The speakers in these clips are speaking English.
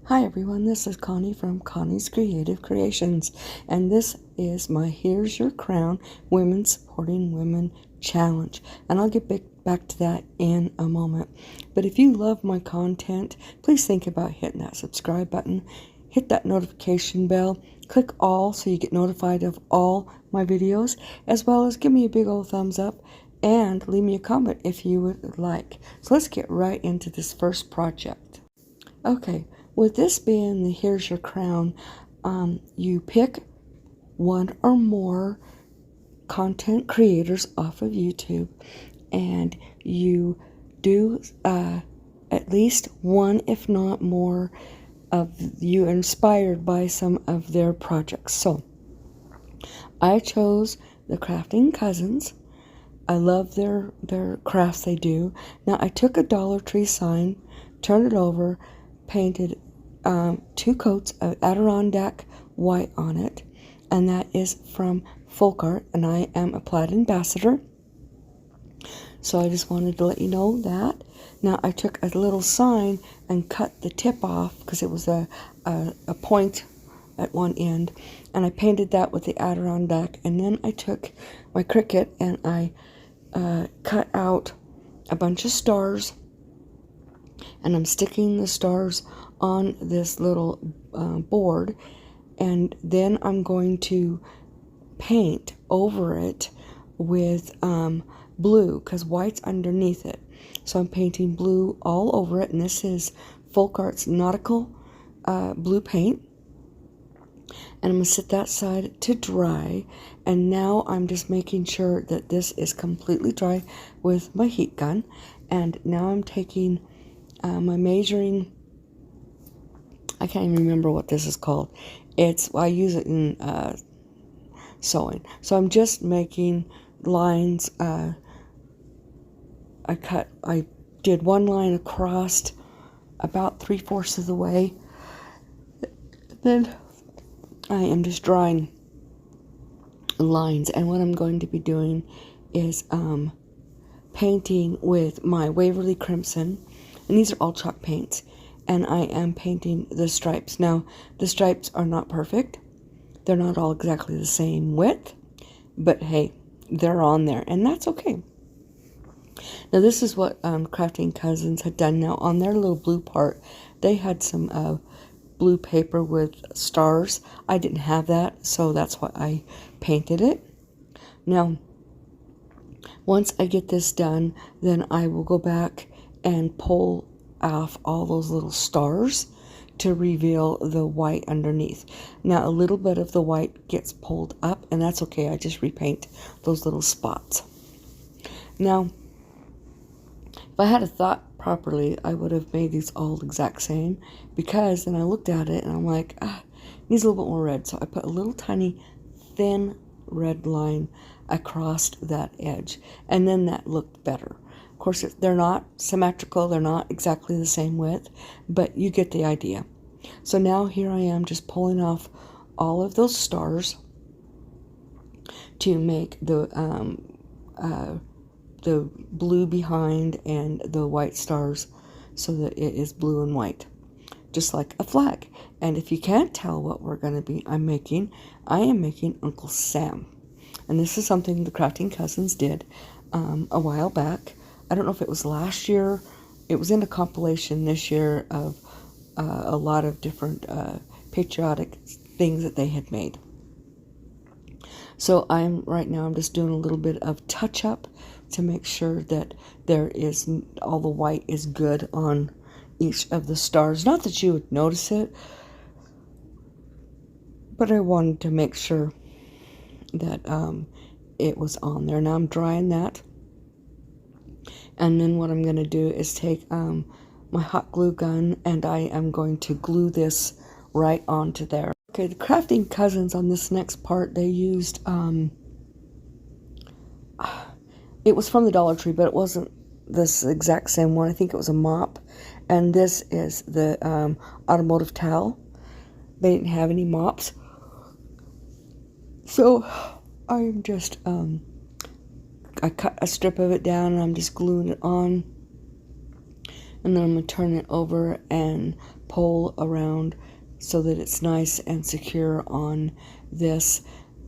Hi everyone, this is Connie from Connie's Creative Creations, and this is my Here's Your Crown Women Supporting Women Challenge, and I'll get back to that in a moment. But if you love my content, please think about hitting that subscribe button, hit that notification bell, click all so you get notified of all my videos, as well as give me a big old thumbs up and leave me a comment if you would like. So let's get right into this first project. Okay, with this being the Here's Your Crown, you pick one or more content creators off of YouTube, and you do at least one, if not more, of you inspired by some of their projects. So I chose the Crafting Cousins. I love their crafts they do. Now I took a Dollar Tree sign, turned it over, painted 2 coats of Adirondack white on it, and that is from Folk Art, and I am a Plaid ambassador, so I just wanted to let you know that. Now I took a little sign and cut the tip off because it was a point at one end, and I painted that with the Adirondack, and then I took my Cricut and I cut out a bunch of stars, and I'm sticking the stars on this little board, and then I'm going to paint over it with blue because white's underneath it. So I'm painting blue all over it, and this is Folk Art's Nautical blue paint. And I'm going to set that side to dry, and now I'm just making sure that this is completely dry with my heat gun. And now I'm taking my measuring, I can't even remember what this is called. I use it in sewing. So I'm just making lines. I did one line across about 3/4 of the way. Then I am just drawing lines, and what I'm going to be doing is painting with my Waverly Crimson, and these are all chalk paints, and I am painting the stripes. Now the stripes are not perfect, they're not all exactly the same width, but hey, they're on there, and that's okay. Now this is what Crafting Cousins had done. Now on their little blue part, they had some blue paper with stars. I didn't have that, so that's why I painted it. Now once I get this done, then I will go back and pull off all those little stars to reveal the white underneath. Now a little bit of the white gets pulled up, and that's okay. I just repaint those little spots. Now if I had a thought properly, I would have made these all exact same, because then I looked at it and I'm like, it needs a little bit more red. So I put a little tiny thin red line across that edge, and then that looked better. Of course, they're not symmetrical, they're not exactly the same width, but you get the idea. So now here I am just pulling off all of those stars to make the blue behind and the white stars, so that it is blue and white, just like a flag. And if you can't tell what I am making Uncle Sam. And this is something the Crafting Cousins did a while back. I don't know if it was last year. It was in a compilation this year of a lot of different patriotic things that they had made. So right now I'm just doing a little bit of touch up to make sure that all the white is good on each of the stars. Not that you would notice it, but I wanted to make sure that it was on there. Now I'm drying that, and then what I'm going to do is take my hot glue gun, and I am going to glue this right onto there. Okay, the Crafting Cousins on this next part, they used it was from the Dollar Tree, but it wasn't this exact same one. I think it was a mop, and this is the automotive towel. They didn't have any mops, so I'm just I cut a strip of it down, and I'm just gluing it on, and then I'm going to turn it over and pull around so that it's nice and secure on this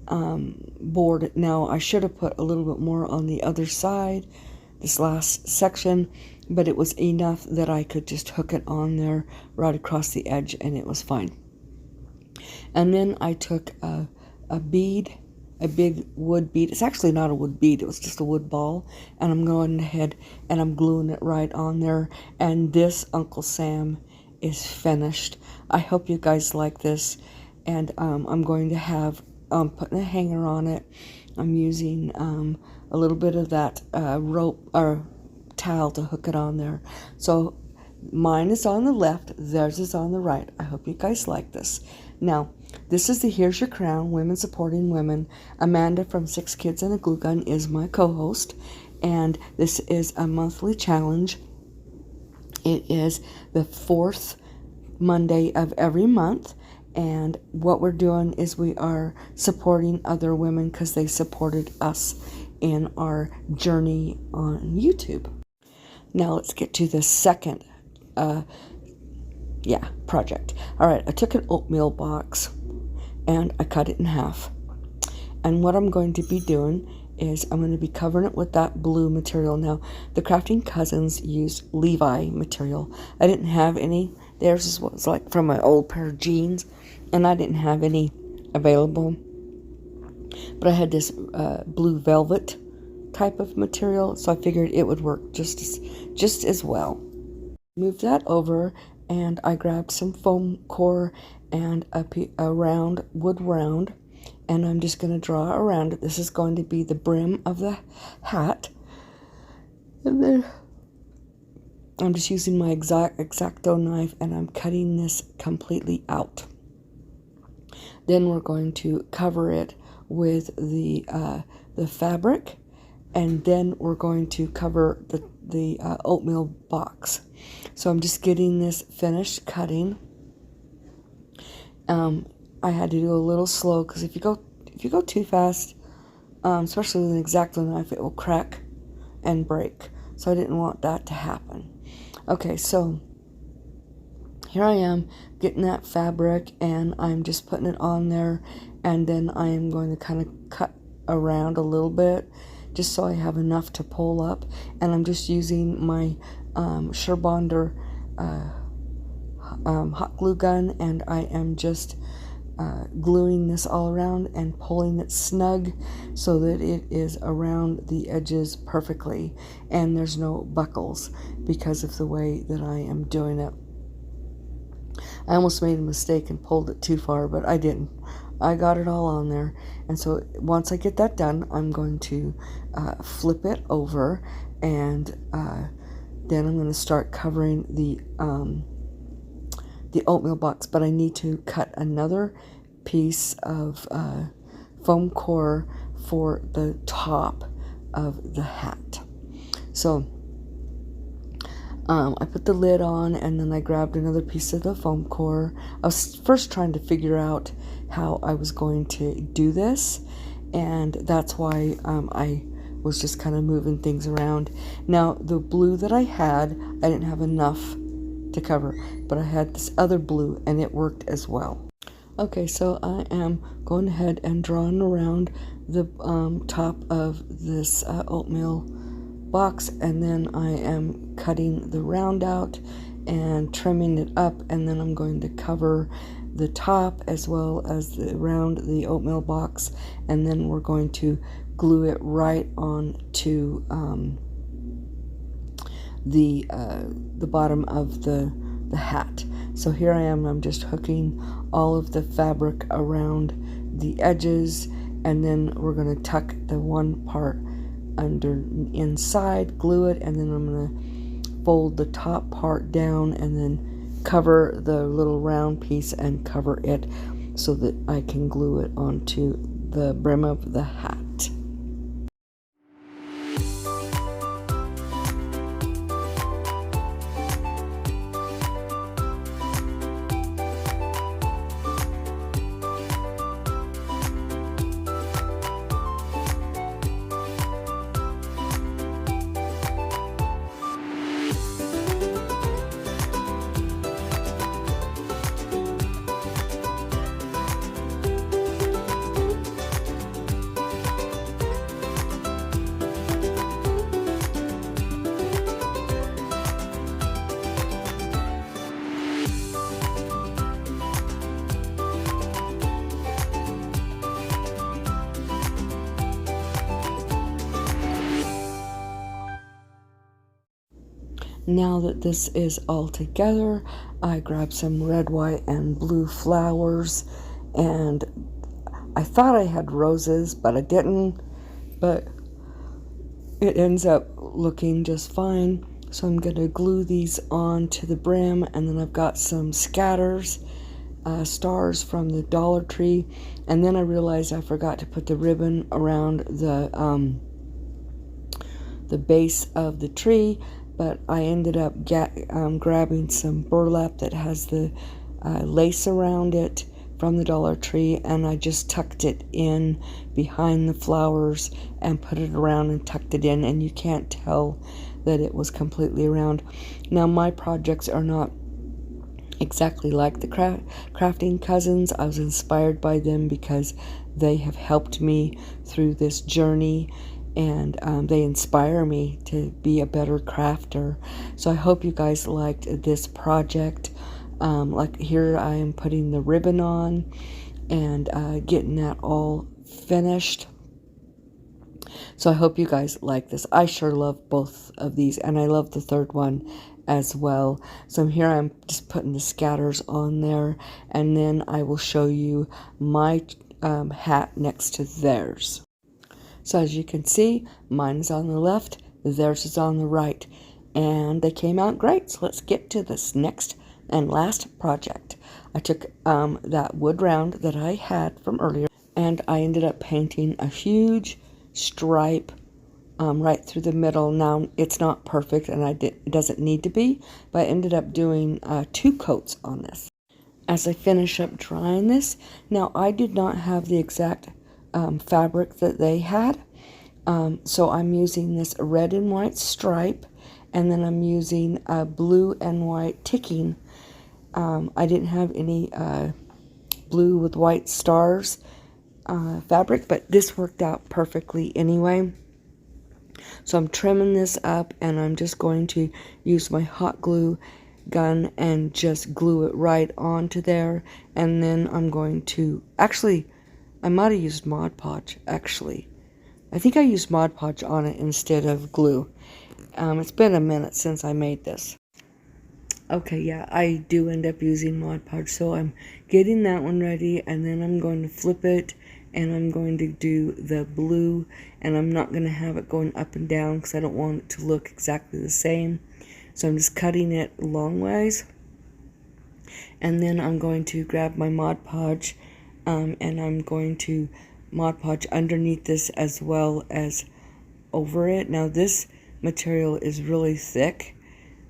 board. Now I should have put a little bit more on the other side, this last section, but it was enough that I could just hook it on there right across the edge and it was fine. And then I took a bead, a big wood bead. It's actually not a wood bead, it was just a wood ball, and I'm going ahead and I'm gluing it right on there, and this Uncle Sam is finished. I hope you guys like this, and I'm going to have putting a hanger on it. I'm using a little bit of that rope or towel to hook it on there. So mine is on the left, theirs is on the right. I hope you guys like this. Now, this is the Here's Your Crown, Women Supporting Women. Amanda from 6 Kids and a Glue Gun is my co-host, and this is a monthly challenge. It is the 4th Monday of every month, and what we're doing is we are supporting other women because they supported us in our journey on YouTube. Now let's get to the second project. All right, I took an oatmeal box and I cut it in half. And what I'm going to be doing is I'm going to be covering it with that blue material. Now, the Crafting Cousins used Levi material. I didn't have any. Theirs was like from an old pair of jeans, and I didn't have any available. But I had this blue velvet type of material, so I figured it would work just as well. Move that over, and I grabbed some foam core and a round wood round, and I'm just going to draw around it. This is going to be the brim of the hat, and then I'm just using my X-Acto knife and I'm cutting this completely out. Then we're going to cover it with the fabric, and then we're going to cover the oatmeal box. So I'm just getting this finished cutting. I had to do a little slow because if you go too fast, especially with an X-Acto knife, it will crack and break. So I didn't want that to happen. Okay, so here I am getting that fabric, and I'm just putting it on there, and then I am going to kind of cut around a little bit just so I have enough to pull up, and I'm just using my Surebonder hot glue gun, and I am just gluing this all around and pulling it snug so that it is around the edges perfectly and there's no buckles because of the way that I am doing it. I almost made a mistake and pulled it too far, but I didn't. I got it all on there, and so once I get that done, I'm going to flip it over, and then I'm going to start covering the oatmeal box, but I need to cut another piece of foam core for the top of the hat. So I put the lid on, and then I grabbed another piece of the foam core. I was first trying to figure out how I was going to do this, and that's why I was just kind of moving things around. Now, the blue that I had, I didn't have enough to cover, but I had this other blue and it worked as well. Okay, so I am going ahead and drawing around the top of this oatmeal box, and then I am cutting the round out and trimming it up, and then I'm going to cover the top as well as around the oatmeal box, and then we're going to glue it right on to the bottom of the hat. So here I am, I'm just hooking all of the fabric around the edges, and then we're going to tuck the one part under inside, glue it, and then I'm going to fold the top part down and then cover the little round piece and cover it so that I can glue it onto the brim of the hat. Now that this is all together, I grabbed some red, white, and blue flowers, and I thought I had roses, but I didn't, but it ends up looking just fine. So I'm going to glue these on to the brim, and then I've got some scatters, stars from the Dollar Tree, and then I realized I forgot to put the ribbon around the base of the tree, but I ended up grabbing some burlap that has the lace around it from the Dollar Tree, and I just tucked it in behind the flowers and put it around and tucked it in, and you can't tell that it was completely around. Now, my projects are not exactly like the crafting cousins. I was inspired by them because they have helped me through this journey, and they inspire me to be a better crafter. So I hope you guys liked this project. Like here I am putting the ribbon on and getting that all finished. So I hope you guys like this. I sure love both of these, and I love the third one as well. So here I'm just putting the scatters on there, and then I will show you my hat next to theirs. So as you can see, mine is on the left, theirs is on the right, and they came out great. So let's get to this next and last project. I took that wood round that I had from earlier, and I ended up painting a huge stripe right through the middle. Now it's not perfect, and it doesn't need to be, but I ended up doing 2 coats on this. As I finish up drying this, now I did not have the exact fabric that they had, so I'm using this red and white stripe, and then I'm using blue and white ticking. I didn't have any blue with white stars fabric, but this worked out perfectly anyway. So I'm trimming this up, and I'm just going to use my hot glue gun and just glue it right onto there. And then I'm going to, actually, I might have used Mod Podge, actually. I think I used Mod Podge on it instead of glue. It's been a minute since I made this. Okay, yeah, I do end up using Mod Podge, so I'm getting that one ready, and then I'm going to flip it, and I'm going to do the blue, and I'm not going to have it going up and down because I don't want it to look exactly the same. So I'm just cutting it long ways, and then I'm going to grab my Mod Podge, and I'm going to Mod Podge underneath this as well as over it. Now this material is really thick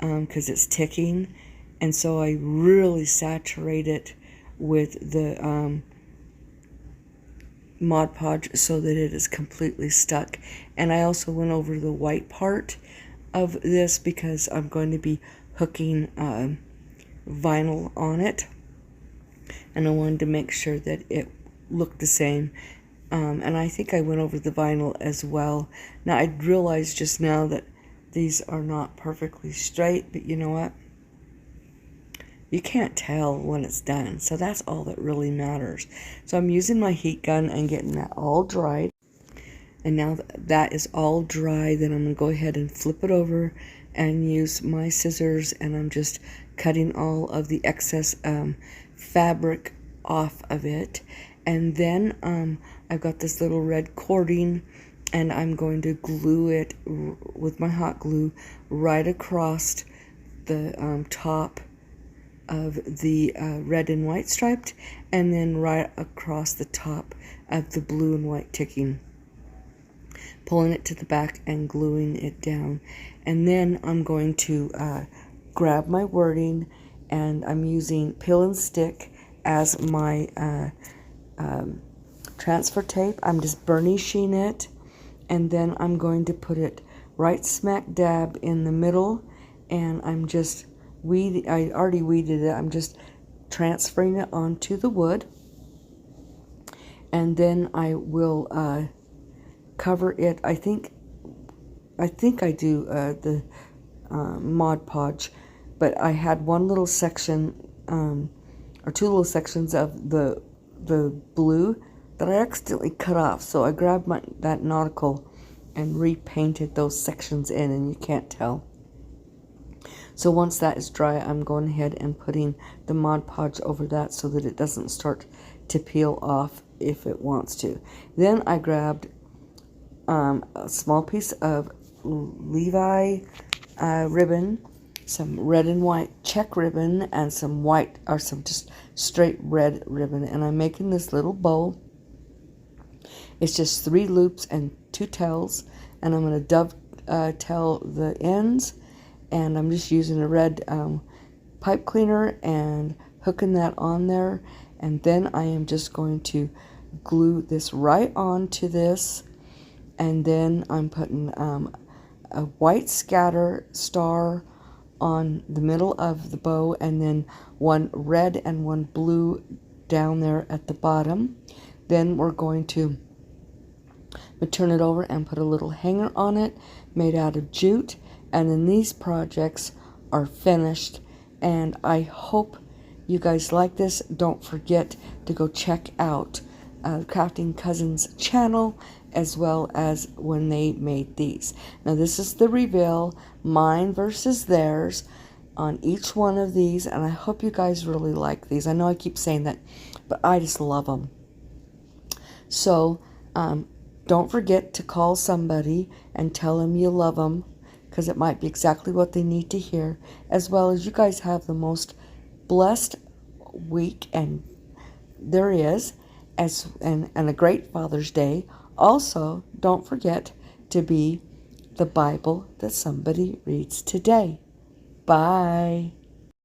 because it's ticking, and so I really saturate it with the Mod Podge so that it is completely stuck. And I also went over the white part of this because I'm going to be hooking vinyl on it, and I wanted to make sure that it looked the same. And I think I went over the vinyl as well. Now I realized just now that these are not perfectly straight, but you know what? You can't tell when it's done, so that's all that really matters. So I'm using my heat gun and getting that all dried. And now that is all dry, then I'm going to go ahead and flip it over and use my scissors, and I'm just cutting all of the excess fabric off of it. And then I've got this little red cording, and I'm going to glue it with my hot glue right across the top of the red and white striped, and then right across the top of the blue and white ticking, pulling it to the back and gluing it down. And then I'm going to grab my wording, and I'm using Peel and Stick as my transfer tape. I'm just burnishing it, and then I'm going to put it right smack dab in the middle, and I'm just I already weeded it. I'm just transferring it onto the wood, and then I will cover it. I think I do the Mod Podge, but I had one little section or 2 little sections of the blue that I accidentally cut off, so I grabbed that nautical and repainted those sections in, and you can't tell. So once that is dry, I'm going ahead and putting the Mod Podge over that so that it doesn't start to peel off if it wants to. Then I grabbed a small piece of Levi ribbon, some red and white check ribbon, and some white, or some just straight red ribbon, and I'm making this little bow. It's just 3 loops and 2 tails, and I'm going to dovetail the ends, and I'm just using a red pipe cleaner and hooking that on there, and then I am just going to glue this right onto this, and then I'm putting a white scatter star on the middle of the bow, and then one red and one blue down there at the bottom. Then we're going to turn it over and put a little hanger on it made out of jute, and then these projects are finished, and I hope you guys like this. Don't forget to go check out Crafting Cousins channel, as well as when they made these. Now this is the reveal, mine versus theirs, on each one of these, and I hope you guys really like these. I know I keep saying that, but I just love them. So don't forget to call somebody and tell them you love them, because it might be exactly what they need to hear, as well as you guys have the most blessed week, and there is, and a great Father's Day. Also, don't forget to be the Bible that somebody reads today. Bye.